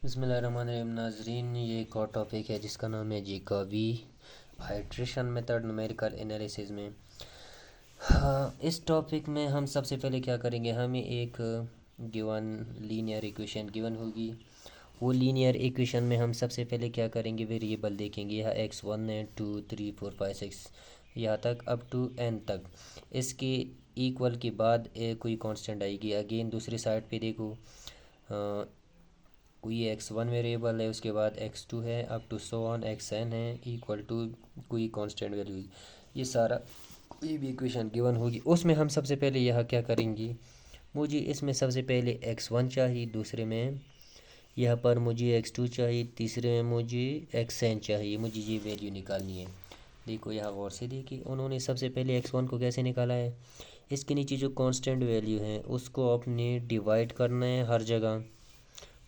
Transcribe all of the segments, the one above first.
बिस्मिल्लाहिर्रहमानिर्रहीम नाजरीन, ये एक और टॉपिक है जिसका नाम है Jacobi iteration method numerical analysis में। हाँ, इस टॉपिक में हम सबसे पहले क्या करेंगे, हमें एक गिवन लीनियर इक्वेशन गिवन होगी। वो लीनियर इक्वेशन में हम सबसे पहले क्या करेंगे, वेरिएबल देखेंगे। यहाँ x1 है, 2 3 4 5 6 यहाँ तक अप टू n तक। इसके इक्वल के बाद कोई कांस्टेंट आएगी। अगेन दूसरी साइड पे देखो, कोई x1 वेरिएबल है, उसके बाद x2 है, up to so on xn है, इक्वल टू कोई कांस्टेंट वैल्यू। ये सारा कोई भी इक्वेशन गिवन होगी उसमें हम सबसे पहले यहाँ क्या करेंगे, मुझे इसमें सबसे पहले x1 चाहिए, दूसरे में यहाँ पर मुझे x2 चाहिए, तीसरे में मुझे xn चाहिए। मुझे ये वैल्यू निकालनी है। देखो यहाँ गौर से देखिए, उन्होंने सबसे पहले x1 को कैसे निकाला है। इसके नीचे जो कांस्टेंट वैल्यू है उसको आपने डिवाइड करना है हर जगह,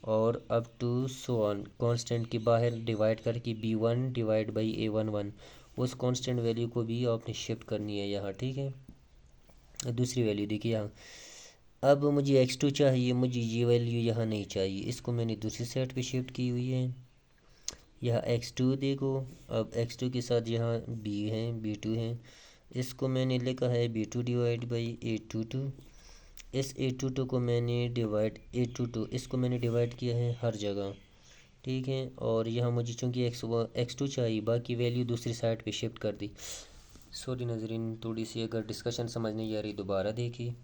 और up to so on constant के बाहर डिवाइड करके b1 डिवाइड बाई a11 उस कांस्टेंट वैल्यू को भी आपने शिफ्ट करनी है यहाँ। ठीक है, दूसरी वैल्यू देखिए यहाँ। अब मुझे x2 चाहिए, मुझे ये वैल्यू यहाँ नहीं चाहिए, इसको मैंने दूसरी साइड पे शिफ्ट की हुई है। यहाँ x2 देखो, अब x2 के साथ यहाँ b है, b2 है, इसको मैंने लिखा है b2 डिवाइड बाई a22। इस a22 को मैंने a22 इसको मैंने डिवाइड किया है हर जगह। ठीक है, और यहाँ मुझे चूँकि x2 चाहिए, बाकी वैल्यू दूसरी साइड पे शिफ्ट कर दी। सॉरी नजरीन, थोड़ी सी अगर डिस्कशन समझ नहीं आ रही दोबारा देखिए।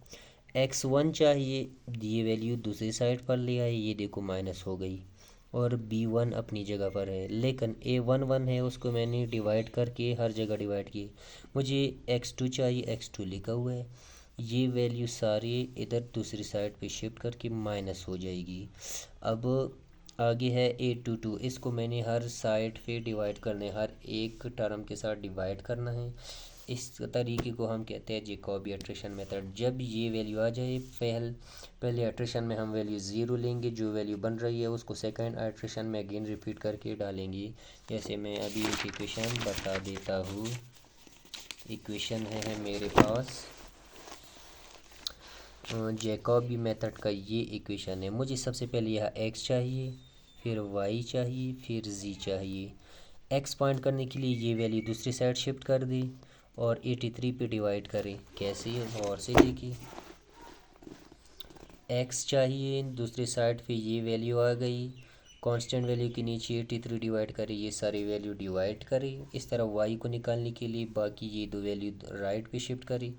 x1 चाहिए, ये वैल्यू दूसरी साइड पर ले आई, ये देखो माइनस हो गई, और b1 अपनी जगह पर है, लेकिन a11 है उसको मैंने डिवाइड करके हर जगह डिवाइड की। मुझे x2 चाहिए, x2 लिखा हुआ है, ये वैल्यू सारी इधर दूसरी साइड पे शिफ्ट करके माइनस हो जाएगी। अब आगे है a22, इसको मैंने हर साइड पे डिवाइड करना है, हर एक टर्म के साथ डिवाइड करना है। इस तरीके को हम कहते हैं जैकॉबी एट्रिशन मेथड। जब ये वैल्यू आ जाए, पहले एट्रिशन में हम वैल्यू ज़ीरो लेंगे, जो वैल्यू बन रही है उसको सेकंड एट्रिशन में अगेन रिपीट करके डालेंगे। जैसे मैं अभी एक इक्वेशन बता देता हूँ। इक्वेशन है मेरे पास जैकॉबी मेथड का ये इक्वेशन है। मुझे सबसे पहले यहाँ x चाहिए, फिर y चाहिए, फिर z चाहिए। x पॉइंट करने के लिए ये वैल्यू दूसरी साइड शिफ्ट कर दी और 83 पे डिवाइड करें। कैसे, और से देखिए, x चाहिए, दूसरी साइड पे ये वैल्यू आ गई, कांस्टेंट वैल्यू के नीचे 83 डिवाइड करें, ये सारी वैल्यू डिवाइड करें। इस तरह y को निकालने के लिए बाकी ये दो वैल्यू राइट पे शिफ्ट करी,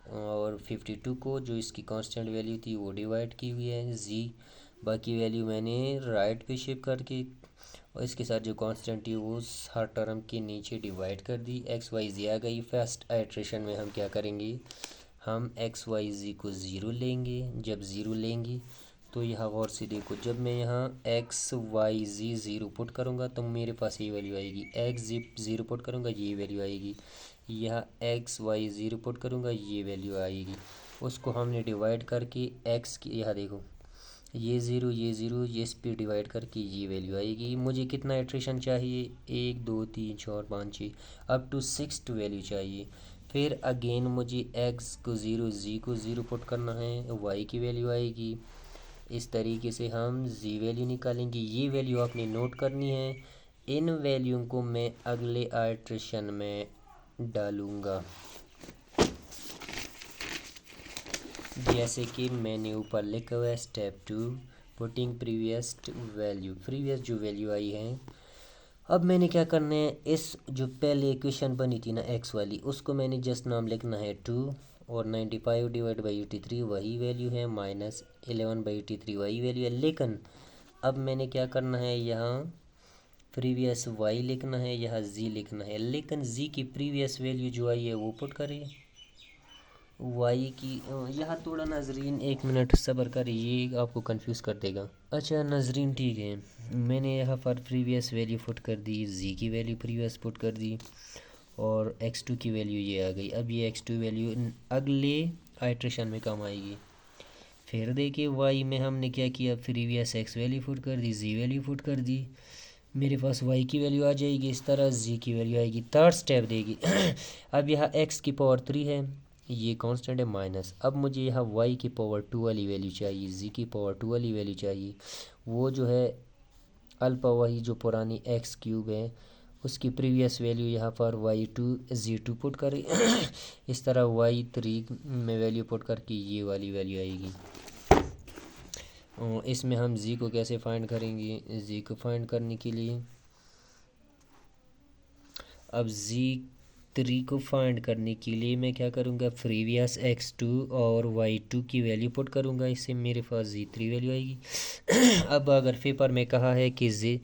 और 52 को जो इसकी कांस्टेंट वैल्यू थी वो डिवाइड की हुई है। z बाकी वैल्यू मैंने राइट पे शिफ्ट करके, और इसके साथ जो कांस्टेंट थी वो हर टर्म के नीचे डिवाइड कर दी। एक्स वाई जी आ गई। फर्स्ट आइट्रेशन में हम क्या करेंगे, हम एक्स वाई जी को ज़ीरो लेंगे। जब ज़ीरो लेंगे तो यहाँ गौर से देखो, जब मैं यहाँ x Y G zero put करूँगा तो मेरे पास ये वैल्यू आएगी। एक्स जी ज़ीरो पुट करूँगा, ये वैल्यू आएगी। यहाँ एक्स वाई ज़ीरो पुट करूँगा, ये वैल्यू आएगी। उसको हमने डिवाइड करके एक्स की, यहाँ देखो, ये ज़ीरो ये इस पे डिवाइड करके ये वैल्यू आएगी। मुझे कितना इटरेशन चाहिए, 1 2 3 4 5 6 अप टू 6 वैल्यू चाहिए। फिर अगेन मुझे एक्स को ज़ीरो, जी को ज़ीरो पुट करना है, वाई की वैल्यू आएगी। इस तरीके से हम जी वैल्यू निकालेंगे। ये वैल्यू आपने नोट करनी है। इन वैल्यू को मैं अगले आइट्रेशन में डालूँगा, जैसे कि मैंने ऊपर लिखा हुआ है step 2, putting previous value, previous जो वैल्यू आई है। अब मैंने क्या करना है, इस जो पहले इक्वेशन बनी थी ना एक्स वाली, उसको मैंने जस्ट नाम लिखना है 2, और 95 डिवाइड बाई 83 वही वैल्यू है, माइनस 11 बाई 83 वही वैल्यू है। लेकिन अब मैंने क्या करना है, यहाँ प्रीवियस y लिखना है, यहाँ z लिखना है। लेकिन z की प्रीवियस वैल्यू जो आई है वो पुट करें, वाई की। यहाँ थोड़ा नाजरीन 1 मिनट सब्र कर, ये आपको कंफ्यूज कर देगा। अच्छा नाजरीन ठीक है, मैंने यहाँ पर प्रीवियस वैल्यू पुट कर दी, जी की वैल्यू प्रीवियस पुट कर दी, और x2 की वैल्यू ये आ गई। अब ये x2 वैल्यू अगले आइट्रेशन में कम आएगी। फिर देखिए y में हमने क्या किया, प्रीवियस x वैल्यू पुट कर दी, z वैल्यू पुट कर दी, मेरे पास y की वैल्यू आ जाएगी। इस तरह z की वैल्यू आएगी। थर्ड स्टेप देगी अब यहाँ x की पावर 3 है, ये कांस्टेंट है माइनस। अब मुझे यहाँ y की पावर 2 वाली वैल्यू चाहिए, z की पावर 2 वाली वैल्यू चाहिए। वो जो है अल्फ़ा वही जो पुरानी एक्स क्यूब है उसकी प्रीवियस वैल्यू यहाँ पर y2 z2 पुट करें। इस तरह y3 में वैल्यू पुट करके ये वाली वैल्यू आएगी। और इसमें हम z को कैसे फाइंड करेंगे? z को फाइंड करने के लिए अब z3 को फाइंड करने के लिए मैं क्या करूँगा, प्रीवियस x2 और y2 की वैल्यू पुट करूँगा। इससे मेरे पास z3 वैल्यू आएगी। अब अगर पेपर में कहा है कि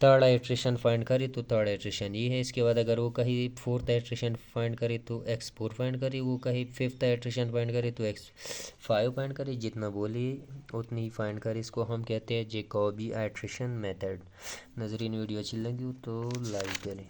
थर्ड आइट्रेशन फाइंड करे तो थर्ड आइट्रेशन ये है। इसके बाद अगर वो कहीं फोर्थ आइट्रेशन फाइंड करे तो x4 फाइंड करे, वो कहीं फिफ्थ आइट्रेशन फाइंड करे तो x5 फाइंड करे। जितना बोले उतनी ही फाइंड करे। इसको हम कहते हैं जैकोबी आइट्रेशन मेथड। नजरीन वीडियो अच्छी लगी हो तो लाइक करें।